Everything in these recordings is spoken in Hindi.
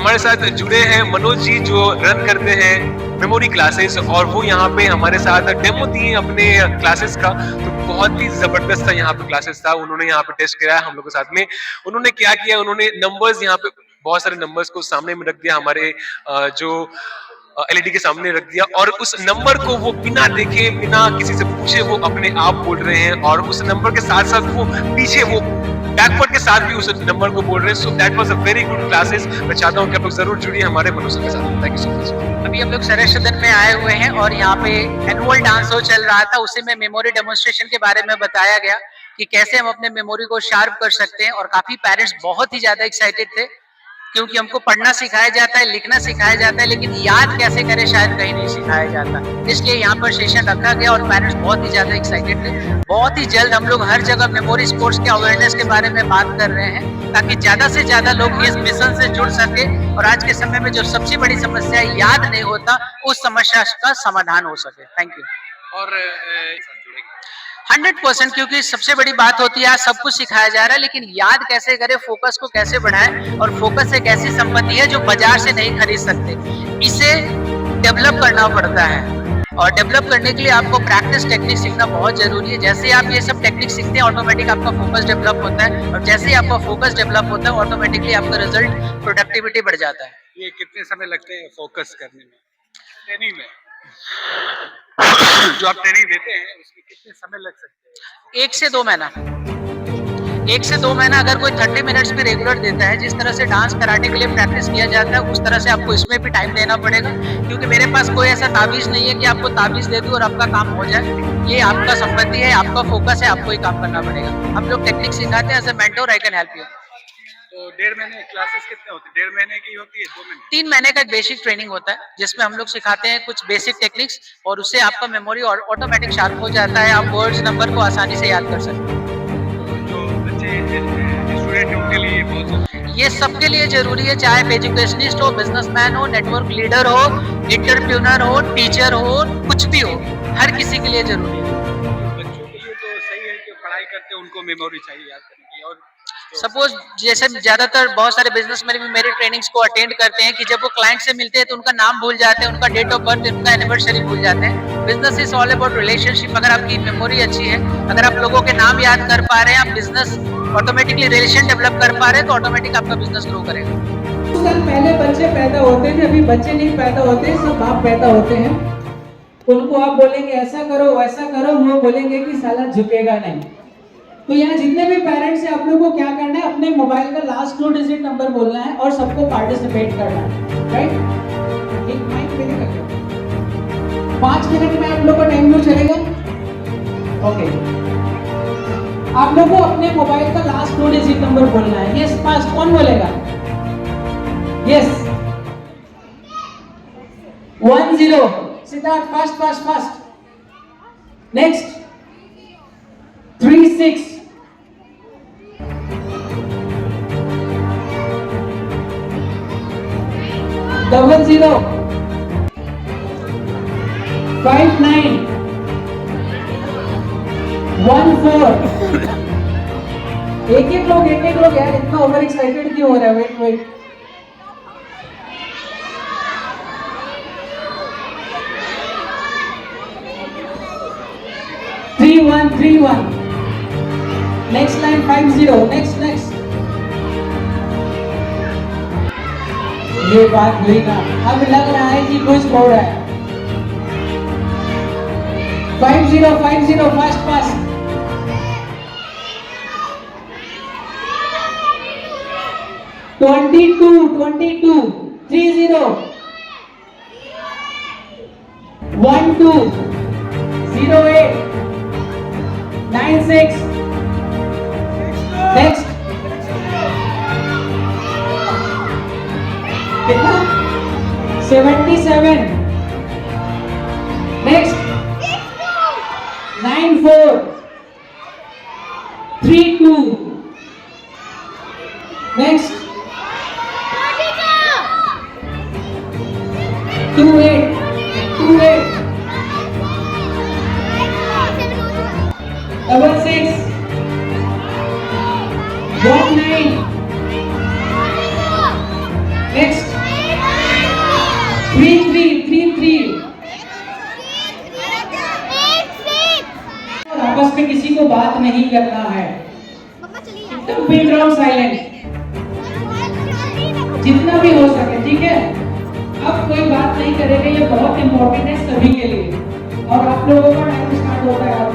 हमारे साथ जुड़े हैं मनोज जी, जो रन करते हैं मेमोरी क्लासेस, और वो यहाँ पे हमारे साथ डेमो दिए अपने क्लासेस का। तो बहुत ही जबरदस्त था यहाँ पे क्लासेस था, उन्होंने यहाँ पे टेस्ट कराया हम लोग के साथ में। उन्होंने क्या किया, उन्होंने नंबर्स यहाँ पे बहुत सारे नंबर्स को सामने में रख दिया, हमारे जो एलईडी के सामने रख दिया, और उस नंबर को वो बिना देखे बिना किसी से पूछे वो अपने आप बोल रहे हैं, और उस नंबर के साथ साथ वो पीछे वो बैकवर्ड के साथ भी उस नंबर को बोल रहे हैं। So that was a very good classes. मैं चाहता हूँ कि आप लोग जरूर जुड़िए हमारे मनोज के साथ। Thank you so much. अभी हम लोग सरस सदन में आए हुए हैं और यहाँ पे एनुअल डांस शो चल रहा था, उसी में मेमोरी डेमोन्स्ट्रेशन के बारे में बताया गया कि कैसे हम अपने मेमोरी को शार्प कर सकते हैं, और काफी पेरेंट्स बहुत ही ज्यादा एक्साइटेड थे, क्योंकि हमको पढ़ना सिखाया जाता है, लिखना सिखाया जाता है, लेकिन याद कैसे करें शायद कहीं नहीं सिखाया जाता। इसलिए यहाँ पर सेशन रखा गया और पेरेंट्स बहुत ही ज्यादा एक्साइटेड थे। बहुत ही जल्द हम लोग हर जगह मेमोरी स्पोर्ट्स के अवेयरनेस के बारे में बात कर रहे हैं, ताकि ज्यादा से ज्यादा लोग इस मिशन से जुड़ सके, और आज के समय में जो सबसे बड़ी समस्या याद नहीं होता, उस समस्या का समाधान हो सके। Thank you. और 100%, क्योंकि सबसे बड़ी बात होती है आज सब कुछ सिखाया जा रहा है, लेकिन याद कैसे करें, फोकस को कैसे बढ़ाएं, और फोकस एक ऐसी संपत्ति है जो बाजार से नहीं खरीद सकते, इसे डेवलप करना पड़ता है, और डेवलप करने के लिए आपको प्रैक्टिस टेक्निक सीखना बहुत जरूरी है। जैसे आप ये सब टेक्निक सीखते हैं, ऑटोमेटिक आपका फोकस डेवलप होता है, और जैसे ही आपका फोकस डेवलप होता है, ऑटोमेटिकली आपका रिजल्ट प्रोडक्टिविटी बढ़ जाता है। ये कितने समय लगते हैं फोकस करने में, ट्रेनिंग में? जो आप ट्रेनिंग देते हैं उसमें कितने समय लग सकते हैं? 1 से 2 महीना। 1 से 2 महीना अगर कोई 30 मिनट्स भी रेगुलर देता है, जिस तरह से डांस कराटे के लिए प्रैक्टिस किया जाता है, उस तरह से आपको इसमें भी टाइम देना पड़ेगा, क्योंकि मेरे पास कोई ऐसा ताबीज नहीं है कि आपको ताबीज दे दूं और आपका काम हो जाए। ये आपका संपत्ति है, आपका फोकस है, आपको ही काम करना पड़ेगा। हम लोग टेक्निक सिखाते हैं, as a mentor I can help you. तो 1.5 महीने क्लासेस कितने होते हैं? 1.5 महीने की होती है, 2 महीने? 3 महीने का एक बेसिक ट्रेनिंग होता है, जिसमें हम लोग सिखाते हैं कुछ बेसिक टेक्निक्स, और उससे आपका मेमोरी ऑटोमेटिक शार्प हो जाता है, आप वर्ड्स नंबर को आसानी से याद कर सकते हैं। जो बच्चे स्टूडेंट हैं उनके लिए बहुत जरूरी है। ये सबके लिए जरूरी है, चाहे एजुकेशनिस्ट हो, बिजनेसमैन हो, नेटवर्क लीडर हो, एंटरप्रेन्योर हो, टीचर हो, कुछ भी हो, हर किसी के लिए जरूरी है। बच्चों के लिए तो सही है कि पढ़ाई करते हैं, उनको मेमोरी चाहिए याद करने के लिए। और सपोज जैसे ज्यादातर बहुत सारे बिजनेसमैन भी मेरे ट्रेनिंग्स को अटेंड करते हैं, कि जब वो क्लाइंट से मिलते हैं तो उनका नाम भूल जाते हैं, उनका डेट ऑफ बर्थ, उनका एनिवर्सरी भूल जाते हैं। Business is all about relationship. अगर आपकी मेमोरी अच्छी है, अगर आप लोगों के नाम याद कर पा रहे हैं, आप बिजनेस ऑटोमेटिकली रिलेशन डेवलप कर पा रहे हैं, तो ऑटोमेटिक आपका बिजनेस ग्रो करेगा। साल पहले बच्चे पैदा होते थे, अभी बच्चे नहीं पैदा होते, सब बाप पैदा होते हैं। उनको आप बोलेंगे ऐसा करो वैसा करो, वो बोलेंगे कि साला झुकेगा नहीं। तो यहाँ जितने भी पेरेंट्स हैं, आप लोगों को क्या करना है, अपने मोबाइल का लास्ट 2 डिजिट नंबर बोलना है और सबको पार्टिसिपेट करना है, राइट? एक माइक मेरे करके 5 मिनट में आप लोग का टाइम क्यों चलेगा? ओके, आप लोगों को अपने मोबाइल का लास्ट 2 डिजिट नंबर बोलना है। यस, फास्ट कौन बोलेगा? Yes, 10। Siddharth, fast fast fast. Next 36। 00 59 14। एक लोग यार, इतना ओवर एक्साइटेड क्यों हो रहा है? वेट 3131। Next line 50। नेक्स्ट ये बात हुई ना, अब लग रहा है कि कुछ हो रहा है। 50 फास्ट 22 30 12 08 96। नेक्स्ट कितना? 77। नेक्स्ट 94 32। नेक्स्ट 28 66 19। नेक्स्ट नहीं करना है। एकदम पिन ड्रॉप साइलेंट, जितना भी हो सके, ठीक है। अब कोई बात नहीं करेगा, ये बहुत इंपॉर्टेंट है सभी के लिए। और आप लोगों का टाइम स्टार्ट होता है अब।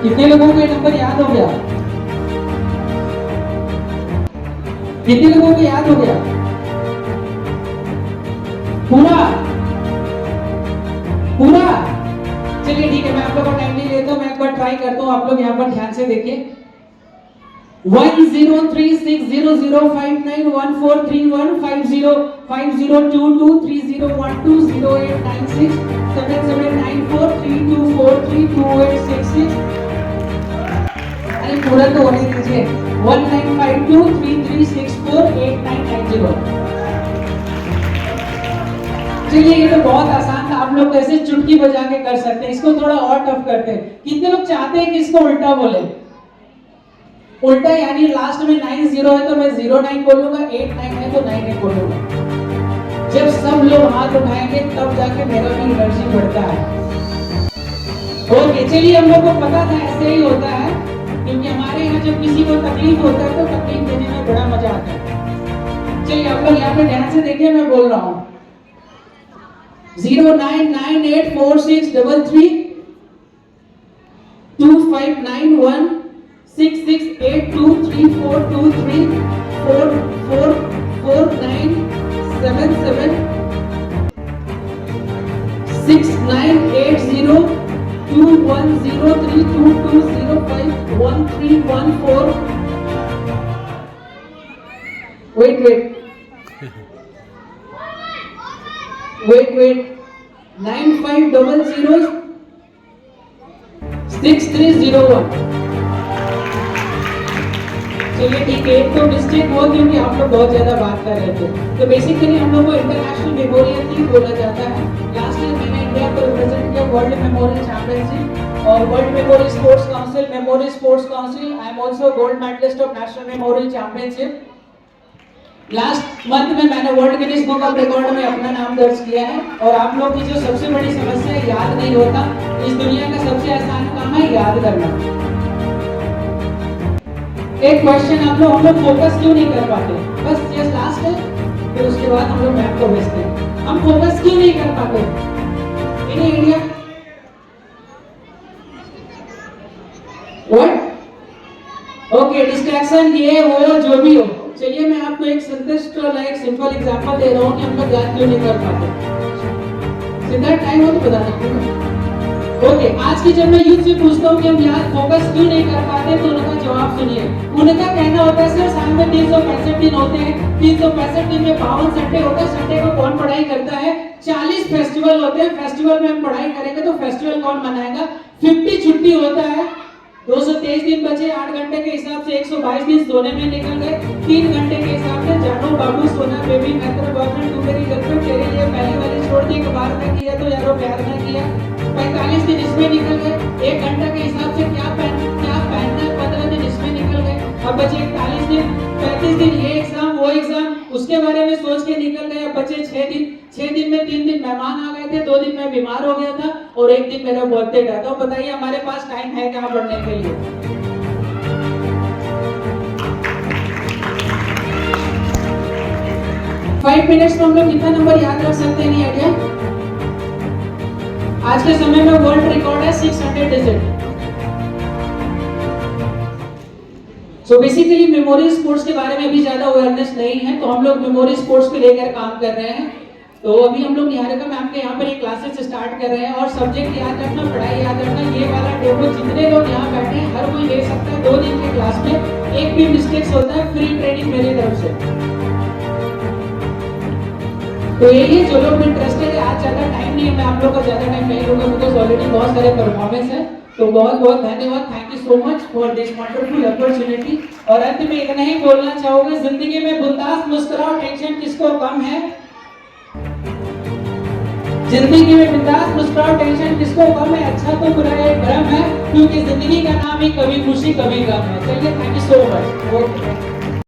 कितने लोगों को ये नंबर याद हो गया? कितने लोगों को याद हो गया पूरा? पूरा? चलिए ठीक है, मैं आप लोगों को टाइम नहीं लेता हूं, मैं एक बार ट्राई करता हूं। आप लोग यहाँ पर ध्यान से देखिए। 10326005914315089677943243243286। अरे पूरा तो होने दीजिए। 195233648990। चलिए ये तो बहुत आसान था, आप लोग तो ऐसे चुटकी बजा के कर सकते हैं। इसको थोड़ा और टफ करते हैं। कितने लोग चाहते हैं कि इसको उल्टा बोले? उल्टा यानी लास्ट में 90 है तो मैं 09 बोलूंगा, 89 है तो 98 बोलूंगा। जब सब लोग हाथ उठाएंगे तब जाके मेरा भी एनर्जी बढ़ता है। ओके चलिए, हम लोग को पता था ऐसे ही होता है, क्योंकि हमारे यहाँ जब किसी को तकलीफ होता है तो तकलीफ देने में बड़ा मजा आता है। चलिए आप लोग यहाँ पे ध्यान से देखिए, मैं बोल रहा हूँ 09984682334422051314। wait 95006301। चलिए ठीक है, एक तो मिस्टेक हुआ क्योंकि आप लोग बहुत ज्यादा बात कर रहे थे। तो बेसिकली हम लोग को इंटरनेशनल मेमोरियल डे बोला जाता है। लास्ट ईयर मैंने इंडिया को रिप्रेजेंट किया वर्ल्ड मेमोरियल चैंपियनशिप और world memorial sports council, memorial sports council. I am also gold medallist of national memorial championship. Last month में मैंने world guinness book of record में अपना नाम दर्ज किया है। और आप लोग की जो सबसे बड़ी समस्या है याद नहीं होता, इस दुनिया का सबसे आसान काम है याद करना। एक क्वेश्चन आप लोग, हम लोग फोकस क्यों नहीं कर पाते? बस ये लास्ट है, फिर उसके बाद हम लोग मैप को भेजते हैं। हम फोकस क्यों नहीं कर पाते? In India what? Okay, distraction ये वो जो भी हो। चलिए मैं आपको एक संतुष्ट और एक सिंपल एग्जांपल दे रहा हूँ कि हम लोग याद क्यों नहीं कर पाते। सीधा टाइम हो तो बताना क्यों। ओके, आज की जब मैं यूथ से पूछता हूँ कि हम याद फोकस क्यों नहीं कर पाते तो उनका जवाब सुनिए। उनका कहना होता है सर साल में 365 दिन होते हैं, 365 दिन में 52 संडे होते हैं। संडे को कौन पढ़ाई करता है? 40 फेस्टिवल होते हैं, फेस्टिवल में हम पढ़ाई करेंगे तो फेस्टिवल कौन मनाएगा? 50 छुट्टी होता है, 223 दिन बचे। 8 घंटे के हिसाब से 122 दिन सोने में निकल गए। 3 घंटे के हिसाब से जानो बाबू सोना बेबी मैं तेरा बॉयफ्रेंड तू मेरी गर्लफ्रेंड तेरे लिए पहली वाली छोड़ दी, एक बार में किया तो यारो प्यार में किया। 45 दिन इसमें निकल गए। 1 घंटा के हिसाब से क्या पहनना 15 दिन इसमें निकल गए। अब बचे 41 दिन, 35 दिन ये एग्जाम वो एग्जाम उसके बारे में सोच के निकल गए। अब बचे 6 दिन। 6 दिन में 3 दिन मेहमान आ गए थे, 2 दिन मैं बीमार हो गया था और 1 दिन मेरा बर्थडे था। तो बताइए हमारे पास टाइम है क्या पढ़ने के लिए? 5 मिनट्स में हम लोग कितना नंबर याद रख सकते हैं? नहीं आइडिया? आज के समय में वर्ल्ड रिकॉर्ड है 600 digit. So basically memory sports के बारे में अभी ज्यादा अवेयरनेस नहीं है, तो हम लोग मेमोरी स्पोर्ट्स को लेकर काम कर रहे हैं। तो अभी हम लोग निहारिका मैम के यहाँ पर एक क्लासेस स्टार्ट कर रहे हैं, और सब्जेक्ट याद रखना, पढ़ाई याद रखना, ये वाला डेमो जितने लोग यहाँ बैठे हैं हर कोई ले सकता है 2 दिन के क्लास में। एक भी मिस्टेक्स होता है फ्री ट्रेनिंग मेरी तरफ से। तो यही है, जो लोग इंटरेस्टेड है, आज ज्यादा टाइम नहीं है, मैं आप लोग का ज्यादा टाइम नहीं लूंगा बिकॉज ऑलरेडी बहुत सारे परफॉर्मेंस है। तो बहुत बहुत धन्यवाद, thank you so much for this wonderful opportunity. और अंत में इतना ही बोलना चाहूंगा, जिंदगी में बिंदास मुस्कुराओ, टेंशन किसको कम है। जिंदगी में बिंदास मुस्कुराओ, टेंशन किसको कम है, अच्छा तो बुरा है भ्रम है, क्योंकि जिंदगी का नाम ही कभी खुशी कभी गम है। चलिए, थैंक यू सो मच।